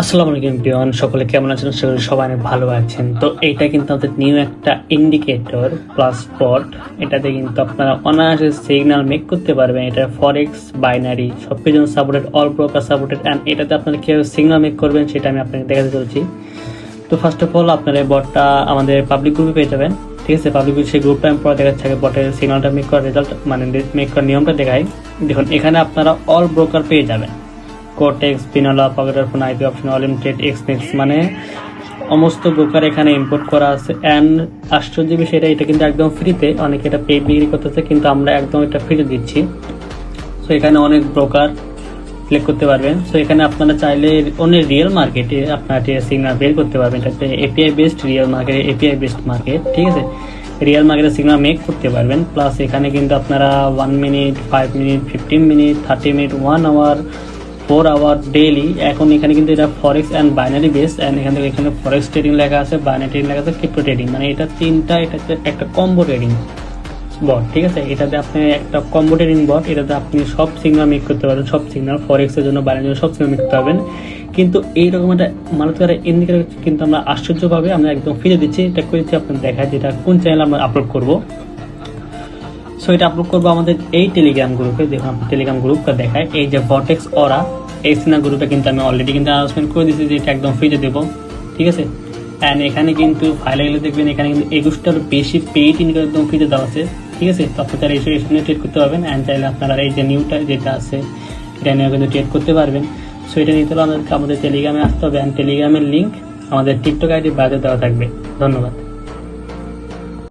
আসসালামু আলাইকুম বিয়ন, সকলে কেমন আছেন? আশা করি সবাই অনেক ভালো আছেন। তো এইটা কিন্তু আমাদের নিউ একটা ইন্ডিকেটর প্লাস স্পট। এটাতে কিন্তু আপনারা অনায়াসে সিগন্যাল মেক করতে পারবেন। এটা ফরেক্স, বাইনারি সব কিছু supported, all broker supported. And এটাতে আপনারা কীভাবে সিগন্যাল মেক করবেন সেটা আমি আপনাকে দেখাতে চলছি। তো ফার্স্ট অফ অল আপনারা এই বটটা আমাদের পাবলিক গ্রুপে পেয়ে যাবেন। ঠিক আছে, পাবলিক গ্রুপ সেই গ্রুপটা আমি পরে দেখাচ্ছি। আগে বটের সিগন্যালটা মেক করার রেজাল্ট মানে মেক করার নিয়মটা দেখাই। দেখুন, এখানে আপনারা অল ব্রোকার পেয়ে যাবেন। কোটেক্স, পিনোলা, পকেটার ফোন, আইপি অপশন, অলিমিটেড, এক্সনেক্স, মানে সমস্ত ব্রোকার এখানে ইম্পোর্ট করা আছে। অ্যান্ড আশ্চর্য বিষয় এটা কিন্তু একদম ফ্রিতে। অনেকে এটা পেড বিক্রি করতেছে, কিন্তু আমরা একদম এটা ফ্রিতে দিচ্ছি। সো এখানে অনেক ব্রোকার সিলেক্ট করতে পারবেন। সো এখানে আপনারা চাইলে অনেক রিয়েল মার্কেটে আপনারা সিগন্যাল বের করতে পারবেন। এটা একটা API based real market, API based market. ঠিক আছে, রিয়েল মার্কেটে সিগন্যাল মেক করতে পারবেন। প্লাস এখানে কিন্তু আপনারা 1 minute, 5 minute, 15 minute, 30 minute, 1 hour, 4 hour daily. এখন এখানে কিন্তু এটা forex and binary base. And এখানে ফরেক্স ট্রেডিং লেখা আছে, বাইনারি ট্রেডিং লেখা আছে, ক্রিপ্টো ট্রেডিং, মানে এটা তিনটা। এটা একটা কম্বো ট্রেডিং বট। ঠিক আছে, এটাতে আপনি একটা কম্বো ট্রেডিং বট। এটাতে আপনি সব সিগন্যাল মেক করতে পারবেন, সব সিগন্যাল ফরেক্সের জন্য, বাইনারির জন্য সব সিগন্যাল মেক করতে পারবেন। কিন্তু এইরকম একটা মারাত্মক ইন্ডিকেটর কিন্তু আমরা আশ্চর্যভাবে আমরা একদম ফিরে দিচ্ছি। এটা করেছি আপনার দেখায় যেটা কোন চ্যানেল আমরা আপলোড করবো। সো এটা আপলোড করবো আমাদের এই টেলিগ্রাম গ্রুপে। দেখুন, আপনার টেলিগ্রাম গ্রুপটা দেখায়, এই যে ভটেক্স অরা, এই সিগন্যাল গ্রুপে কিন্তু আমি অলরেডি কিন্তু অ্যানাউন্সমেন্ট করে দিচ্ছি যে এটা একদম ফ্রিতে দেবো। ঠিক আছে, অ্যান্ড এখানে কিন্তু ফাইলে গেলে দেখবেন এখানে কিন্তু 21টার বেশি পেইড ইনকাম একদম ফ্রিতে দেওয়া আছে। ঠিক আছে, তো আপনি চাইলে এসে নিয়ে ট্রেড করতে পারবেন। অ্যান্ড চাইলে আপনারা এই যে নিউটা যেটা আছে এটা নিয়ে কিন্তু ট্রেড করতে পারবেন। সো এটা নিতে হলে আমাদের টেলিগ্রামে আসতে হবে। অ্যান্ড টেলিগ্রামের লিঙ্ক আমাদের টিকটক আইডি বাজে দেওয়া থাকবে। ধন্যবাদ।